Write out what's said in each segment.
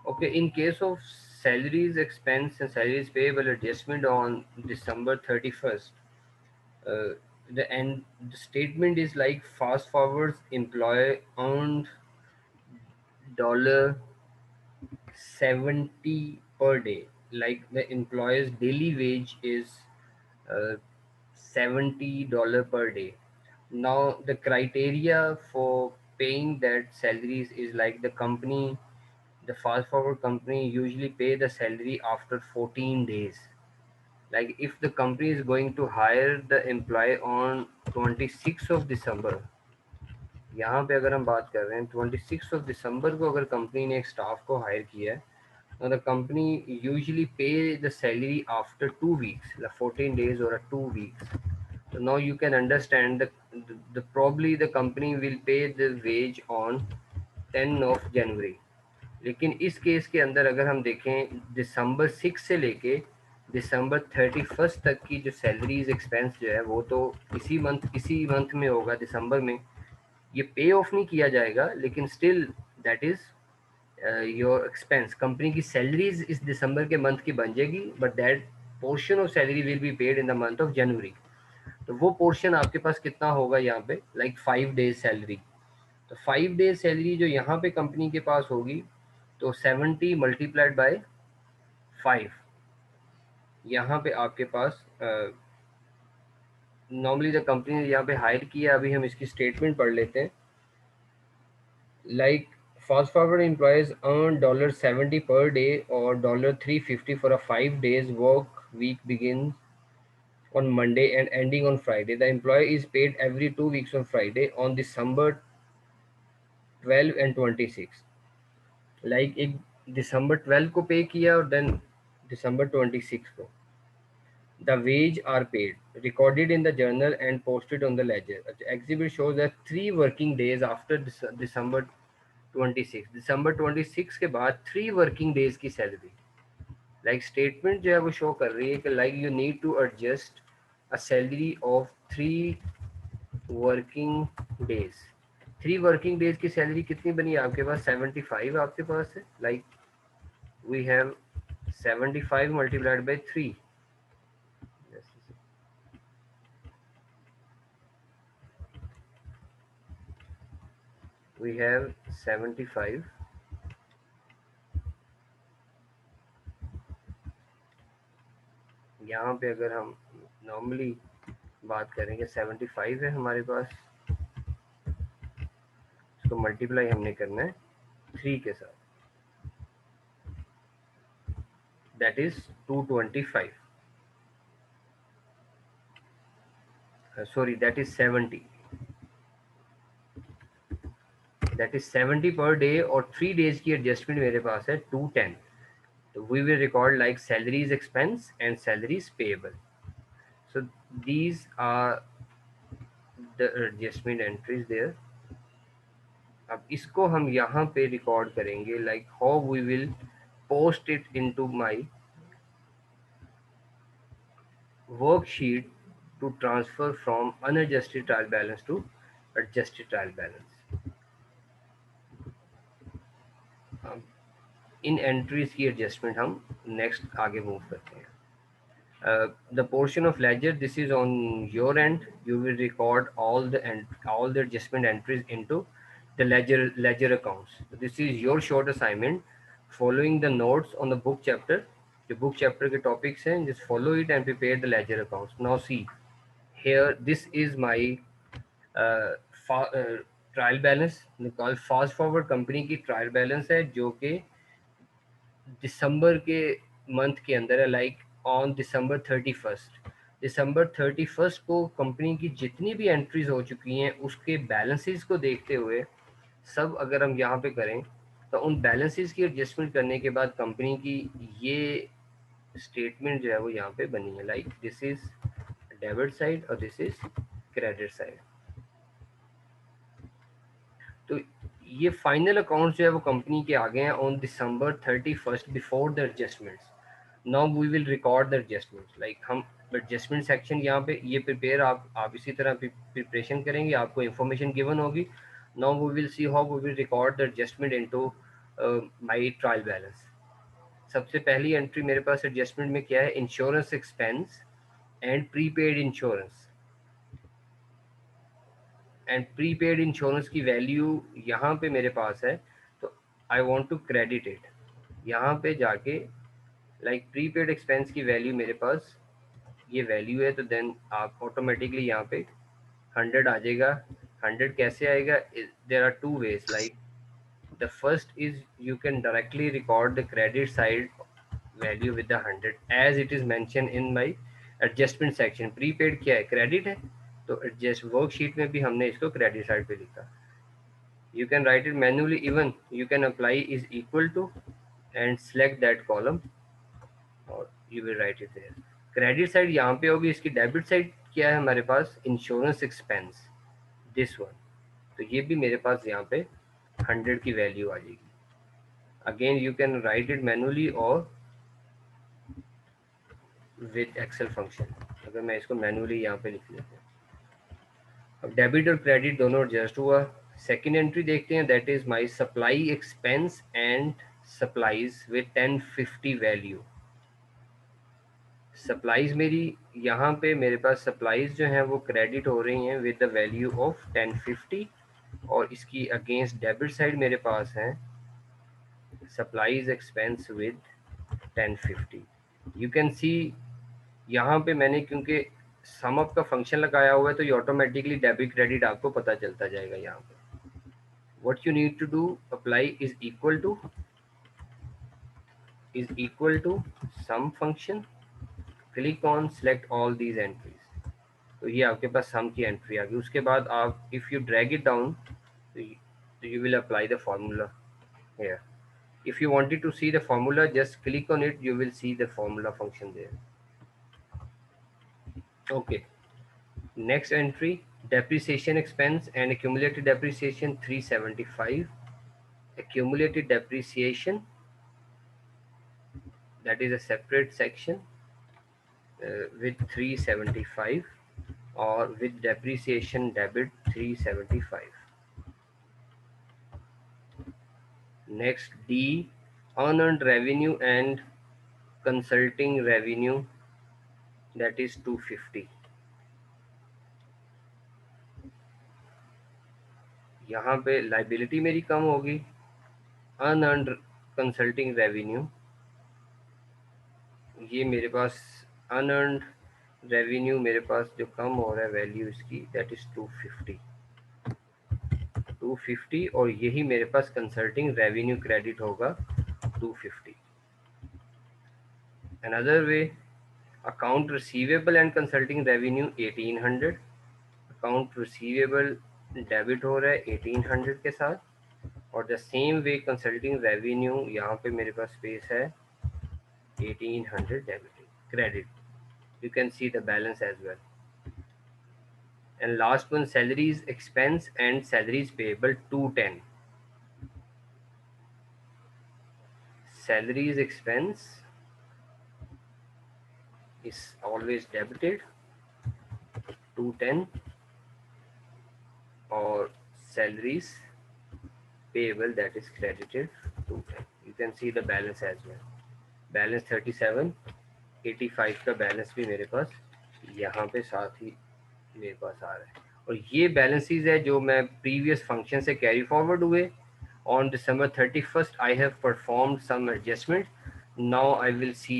Okay, in case of salaries expense and salaries payable adjustment on December 31st, uh, the statement is like fast forwards employee earned dollar 70 per day. Like the employer's daily wage is uh, $70 per day. Now the criteria for paying that salaries is like the fast forward company usually pay the salary after 14 days. Like if the company is going to hire the employee on 26th of December, यहाँ पे अगर हम बात कर रहे हैं 26th of December को अगर कंपनी ने एक स्टाफ को हायर किया है, now the company usually pay the salary after 2 weeks, like 14 days or 2 weeks. So now you can understand the probably the company will pay the wage on 10 of January. लेकिन इस case के अंदर अगर हम देखें दिसंबर 6 से लेके दिसंबर 31st तक की जो सैलरीज एक्सपेंस जो है वो तो इसी मंथ में होगा, दिसंबर में ये पे ऑफ नहीं किया जाएगा, लेकिन still that is your expense. Company की सैलरीज इस दिसंबर के मंथ की बन जाएगी, but that portion of salary will be paid in the month of January. तो वो पोर्शन आपके पास कितना होगा यहाँ पे, लाइक 5 डेज सैलरी। तो 5 डेज सैलरी जो यहाँ पे कंपनी के पास होगी, तो 70 मल्टीप्लाइड बाय 5, यहाँ पे आपके पास नॉर्मली द कंपनी ने यहाँ पे हायर किया। अभी हम इसकी स्टेटमेंट पढ़ लेते हैं। Like fast forward employees earn $70 per day or $350 for a 5 days work week begins on Monday and ending on Friday. The employee is paid every 2 weeks on Friday on December 12 and 26. Like एक दिसंबर 12 को पे किया और then दिसंबर 26 को the wage are paid, recorded in the journal and posted on the ledger. The exhibit shows that 3 working days after December 26, December 26 के बाद 3 working days की salary. Like statement जो है वो शो कर रही है कि like you need to adjust a salary of 3 working days. 3 working days की सैलरी कितनी बनी है आपके पास, 75 आपके पास है। Like we have 75 multiplied by 3, we have 75 यहाँ पे अगर हम नॉर्मली बात करेंगे 75 है हमारे पास, इसको मल्टीप्लाई हमने करना है 3 के साथ, that is 225, sorry that is 70, that is 70 per day और 3 डेज की एडजस्टमेंट मेरे पास है 210। तो we will record like salaries expense and salaries payable. So these are the adjustment entries there. अब इसको हम यहाँ पे रिकॉर्ड करेंगे like how we will post it into my worksheet to transfer from unadjusted trial balance to adjusted trial balance। अब इन entries की adjustment हम next आगे मूव करते हैं। The portion of ledger, this is on your end. You will record all the adjustment entries into the ledger accounts. So this is your short assignment, following the notes on the book chapter। जो book chapter के topics हैं, just follow it and prepare the ledger accounts। Now see here, this is my trial balance निकाल। Fast forward company की trial balance है जो कि दिसंबर के month के अंदर है, लाइक ऑन दिसंबर 31st को कंपनी की जितनी भी एंट्रीज हो चुकी हैं उसके बैलेंसेस को देखते हुए सब अगर हम यहाँ पे करें तो उन बैलेंसेस की एडजस्टमेंट करने के बाद कंपनी की ये स्टेटमेंट जो है वो यहाँ पे बनी है। Like this is debit side और दिस इज क्रेडिट साइड। तो ये फाइनल अकाउंट जो है वो कंपनी के आ गए हैं on December 31st before the adjustments. Now we will record the adjustments. Like हम एडजस्टमेंट सेक्शन यहाँ पे ये प्रिपेयर आप इसी तरह प्रिपरेशन करेंगे, आपको इन्फॉर्मेशन गिवन होगी। Now we will see how we will record the adjustment into my trial balance. सबसे पहली एंट्री मेरे पास एडजस्टमेंट में क्या है, insurance expense and prepaid insurance. And prepaid insurance की वैल्यू यहाँ पे मेरे पास है, तो I want to credit it. यहाँ पे जाके लाइक प्रीपेड एक्सपेंस की वैल्यू मेरे पास ये वैल्यू है, तो देन आप ऑटोमेटिकली यहाँ पे 100 आ जाएगा। 100 कैसे आएगा, there are two ways. Like the first is you can directly record the credit side value with the 100 as it is mentioned in my adjustment section। Prepaid क्या है, क्रेडिट है, तो एडजस्ट वर्कशीट में भी हमने इसको क्रेडिट साइड पे लिखा। You can write it manually, even you can apply is equal to and select that column और you will write it there. Credit side यहाँ पे होगी, इसकी डेबिट साइड क्या है हमारे पास, इंश्योरेंस एक्सपेंस, दिस वन। तो ये भी मेरे पास यहाँ पे 100 की वैल्यू आ जाएगी। Again you can write it manually और विद एक्सेल फंक्शन। अगर मैं इसको मैनुअली यहाँ पे लिख लेता हूँ, अब डेबिट और क्रेडिट दोनों एडजस्ट हुआ। सेकेंड एंट्री देखते हैं, that is my supply expense and supplies with 1050 value. Supplies मेरी यहाँ पे मेरे पास सप्लाईज जो हैं वो क्रेडिट हो रही हैं विद द वैल्यू ऑफ 1050, और इसकी अगेंस्ट डेबिट साइड मेरे पास है supplies expense with 1050। You can सी यहाँ पे मैंने क्योंकि सम अप का फंक्शन लगाया हुआ है, तो ये ऑटोमेटिकली डेबिट क्रेडिट आपको पता चलता जाएगा। यहाँ पे what you need to do, apply is equal to sum function, click on select all these entries. तो ये आपके पास सम की एंट्री आ गई। उसके बाद आप if you drag it down, तो you will apply the formula here. If you wanted to see the formula, just click on it, you will see the formula function there. Okay, next entry, depreciation expense and accumulated depreciation 375. Accumulated depreciation, that is a separate section with 375, or with depreciation debit 375. Next, D, unearned revenue and consulting revenue, that is 250. यहाँ पे liability मेरी कम होगी, unearned consulting revenue, ये मेरे पास unearned revenue मेरे पास जो कम हो रहा है वैल्यू इसकी, दैट इज 250, और यही मेरे पास कंसल्टिंग रेवेन्यू क्रेडिट होगा 250। Another way, account receivable and consulting revenue 1800, account receivable debit हो रहा है 1800 के साथ, और the same way consulting revenue यहाँ पे मेरे पास स्पेस है 1800 debit credit. You can see the balance as well. And last one, salaries expense and salaries payable 210. Salaries expense is always debited 210, or salaries payable, that is credited 210. You can see the balance as well. Balance 37, 85 का balance भी मेरे पास यहाँ पे साथ ही मेरे पास आ रहा है। और ये बैलेंसेस है जो मैं प्रीवियस फंक्शन से कैरी फॉरवर्ड हुए। On December 31st I have performed some adjustment, now I will see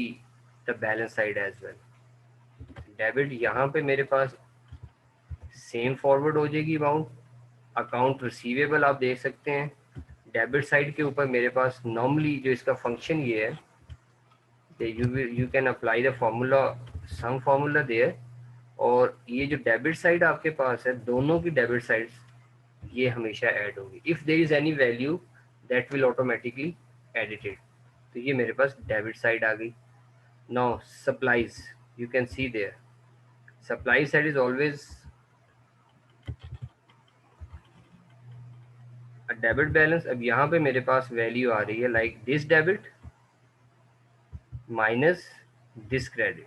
the balance side as well. Debit यहाँ पे मेरे पास सेम फॉरवर्ड हो जाएगी अमाउंट। अकाउंट रिसीवेबल आप देख सकते हैं डेबिट साइड के ऊपर मेरे पास नॉर्मली जो इसका फंक्शन ये है, you can apply the formula, sum formula there, और ये जो डेबिट साइड आपके पास है, दोनों की डेबिट साइड्स ये हमेशा ऐड होगी। If there is any value that will automatically edited. तो ये मेरे पास डेबिट साइड आ गई। Now supplies, you can see there supply side is always a debit balance. अब यहाँ पे मेरे पास वैल्यू आ रही है like this debit minus this credit,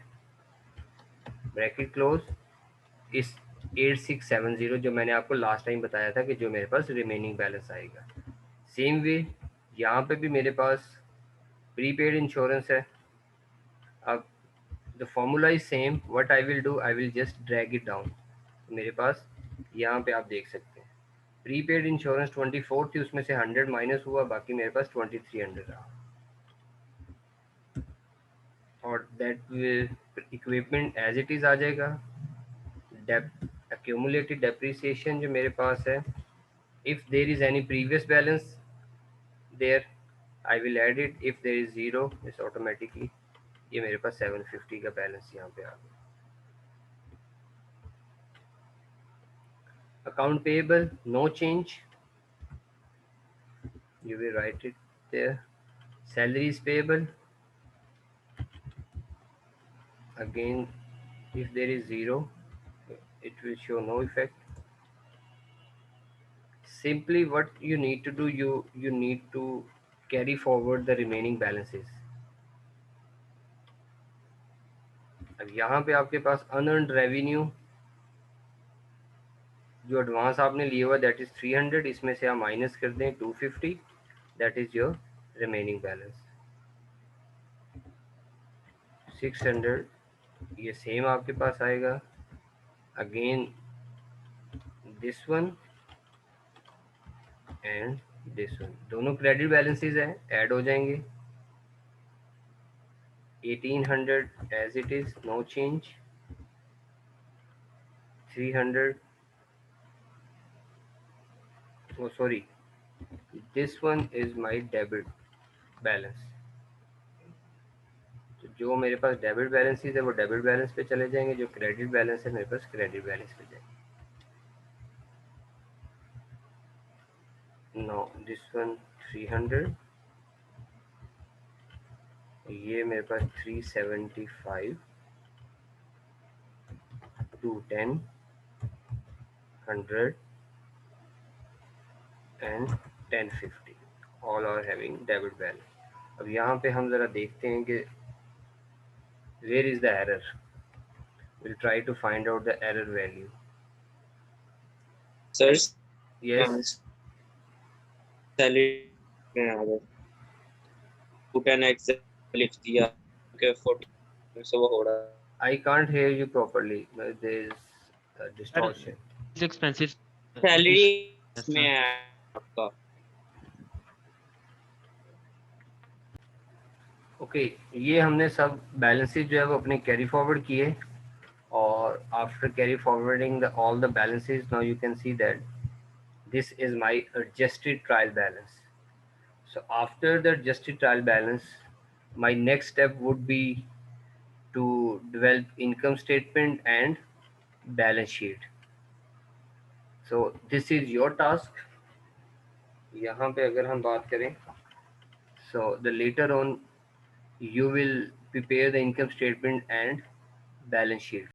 bracket close, इस 8670 जो मैंने आपको लास्ट टाइम बताया था कि जो मेरे पास रिमेनिंग बैलेंस आएगा। सेम वे यहाँ पे भी मेरे पास प्रीपेड इंश्योरेंस है. अब the formula is same. What I will do, I will just drag it down. मेरे पास यहाँ पे आप देख सकते हैं प्रीपेड इंश्योरेंस 24 थी, उसमें से 100 माइनस हुआ, बाकी मेरे पास 2300 रहा. और that equipment as it is आ जाएगा. एक्यूमुलेटेड डेप्रिसिएशन जो मेरे पास है, if there is any previous balance there, I will add it. If there is zero, it's automatically. ये मेरे पास 750 का बैलेंस यहाँ पे आ गया. Account payable, no change. You will write it there. Salaries payable, again, if there is zero, it will show no effect. Simply what you need to do, you need to carry forward the remaining balances. अब यहाँ पे आपके पास unearned revenue जो advance आपने लिया हुआ that is 300, इसमें से आप माइनस कर दें 250, that is your remaining balance. 600 ये सेम आपके पास आएगा. Again this one and this one, दोनों क्रेडिट बैलेंसेस हैं, ऐड हो जाएंगे. 1800 as it is, no change. 300, oh sorry, this one is my debit balance. तो जो मेरे पास डेबिट बैलेंसेस है वो डेबिट बैलेंस पे चले जाएंगे, जो क्रेडिट बैलेंस है मेरे पास क्रेडिट बैलेंस पे जाएंगे. नो दिस वन 300, ये मेरे पास 375 to 10 100 and 1050 all are having debit balance. अब यहाँ पे हम ज़रा देखते हैं कि where is the error. Will try to find out the error value. Sir yes, salary 10x लिख दिया के 40 से वो हो रहा है. I can't hear you properly. There is a distortion. expenses salary में है आपका. ओके, ये हमने सब बैलेंसेस जो है वो अपने कैरी फॉरवर्ड किए, और after carry forwarding the all the balances, now you can see that this is my adjusted trial balance. So after the adjusted trial balance, my next step would be to develop income statement and balance sheet. So this is your task. यहाँ पे अगर हम बात करें, so the later on you will prepare the income statement and balance sheet.